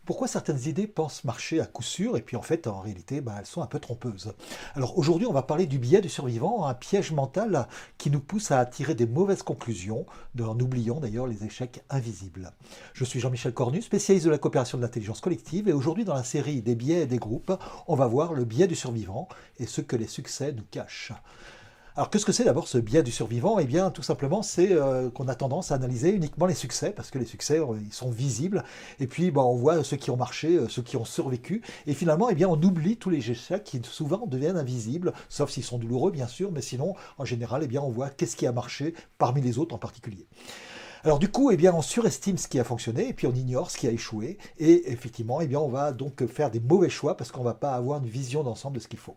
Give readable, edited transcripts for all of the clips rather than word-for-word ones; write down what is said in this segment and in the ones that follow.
Pourquoi certaines idées pensent marcher à coup sûr et puis en fait, en réalité, elles sont un peu trompeuses. Alors aujourd'hui, on va parler du biais du survivant, un piège mental qui nous pousse à tirer des mauvaises conclusions, en oubliant d'ailleurs les échecs invisibles. Je suis Jean-Michel Cornu, spécialiste de la coopération de l'intelligence collective, et aujourd'hui dans la série des biais et des groupes, on va voir le biais du survivant et ce que les succès nous cachent. Alors, qu'est-ce que c'est d'abord ce biais du survivant? Eh bien, tout simplement, c'est qu'on a tendance à analyser uniquement les succès, parce que les succès, ils sont visibles. Et puis, on voit ceux qui ont marché, ceux qui ont survécu. Et finalement, eh bien, on oublie tous les échecs qui souvent deviennent invisibles, sauf s'ils sont douloureux, bien sûr. Mais sinon, en général, eh bien, on voit qu'est-ce qui a marché parmi les autres en particulier. Alors du coup, eh bien, on surestime ce qui a fonctionné et puis on ignore ce qui a échoué. Et effectivement, eh bien, on va donc faire des mauvais choix parce qu'on ne va pas avoir une vision d'ensemble de ce qu'il faut.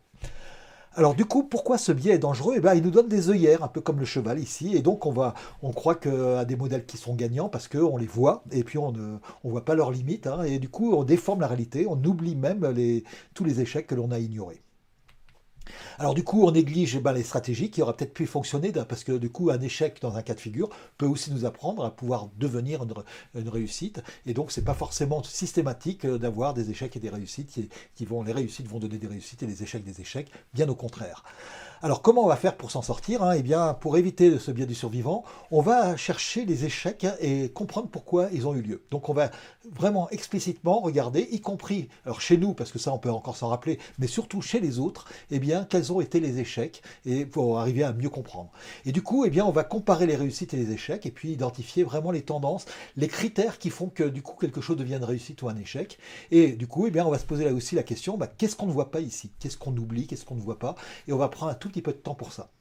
Alors du coup, pourquoi ce biais est dangereux? Eh ben, il nous donne des œillères, un peu comme le cheval ici, et donc on croit qu'à des modèles qui sont gagnants parce qu'on les voit, et puis on ne voit pas leurs limites, hein, et du coup on déforme la réalité, on oublie même tous les échecs que l'on a ignorés. Alors du coup, on néglige les stratégies qui auraient peut-être pu fonctionner, parce que du coup, un échec dans un cas de figure peut aussi nous apprendre à pouvoir devenir une réussite, et donc c'est pas forcément systématique d'avoir des échecs et des réussites les réussites vont donner des réussites et les échecs des échecs, bien au contraire. Alors comment on va faire pour s'en sortir, hein? Eh bien, pour éviter ce biais du survivant, on va chercher les échecs et comprendre pourquoi ils ont eu lieu. Donc on va vraiment explicitement regarder, y compris, alors chez nous, parce que ça on peut encore s'en rappeler, mais surtout chez les autres, eh bien, quels ont été les échecs, et pour arriver à mieux comprendre. Et du coup, eh bien, on va comparer les réussites et les échecs, et puis identifier vraiment les tendances, les critères qui font que du coup quelque chose devienne une réussite ou un échec. Et du coup, eh bien, on va se poser là aussi la question, qu'est-ce qu'on ne voit pas ici? Qu'est-ce qu'on oublie? Qu'est-ce qu'on ne voit pas? Et on va prendre un tout petit peu de temps pour ça.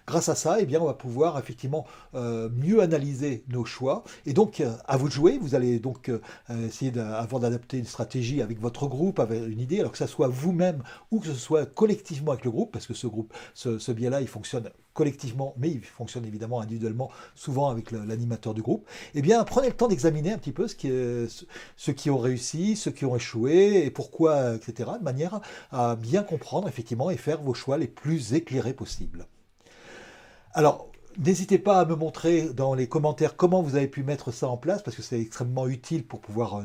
Grâce à ça, eh bien, on va pouvoir effectivement mieux analyser nos choix. Et donc, à vous de jouer. Vous allez donc essayer, avant d'adapter une stratégie avec votre groupe, avec une idée, alors que ça soit vous-même ou que ce soit collectivement avec le groupe, parce que ce biais-là, il fonctionne collectivement, mais il fonctionne évidemment individuellement, souvent avec l'animateur du groupe. Eh bien, prenez le temps d'examiner un petit peu ceux qui ont réussi, ceux qui ont échoué, et pourquoi, etc., de manière à bien comprendre effectivement et faire vos choix les plus éclairés possibles. Alors, n'hésitez pas à me montrer dans les commentaires comment vous avez pu mettre ça en place, parce que c'est extrêmement utile pour pouvoir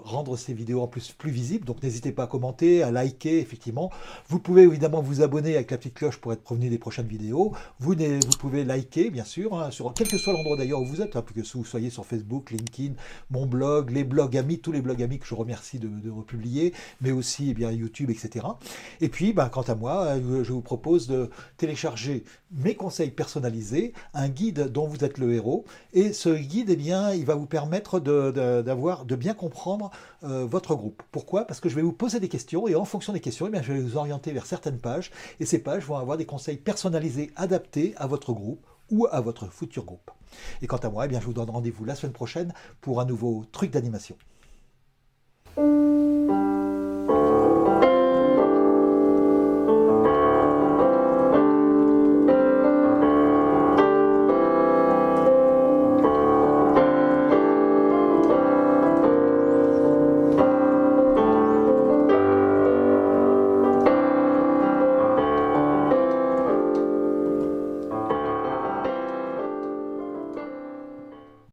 rendre ces vidéos en plus visibles. Donc n'hésitez pas à commenter, à liker, effectivement. Vous pouvez évidemment vous abonner avec la petite cloche pour être prévenu des prochaines vidéos. Vous pouvez liker, bien sûr, hein, sur quel que soit l'endroit d'ailleurs où vous êtes, hein, que vous soyez sur Facebook, LinkedIn, mon blog, les blogs amis, tous les blogs amis que je remercie de republier, mais aussi eh bien, YouTube, etc. Et puis, quant à moi, je vous propose de télécharger mes conseils personnalisés, un guide dont vous êtes le héros. Et ce guide, eh bien, il va vous permettre de bien comprendre votre groupe. Pourquoi? Parce que je vais vous poser des questions et en fonction des questions, eh bien, je vais vous orienter vers certaines pages. Et ces pages vont avoir des conseils personnalisés adaptés à votre groupe ou à votre futur groupe. Et quant à moi, eh bien, je vous donne rendez-vous la semaine prochaine pour un nouveau truc d'animation.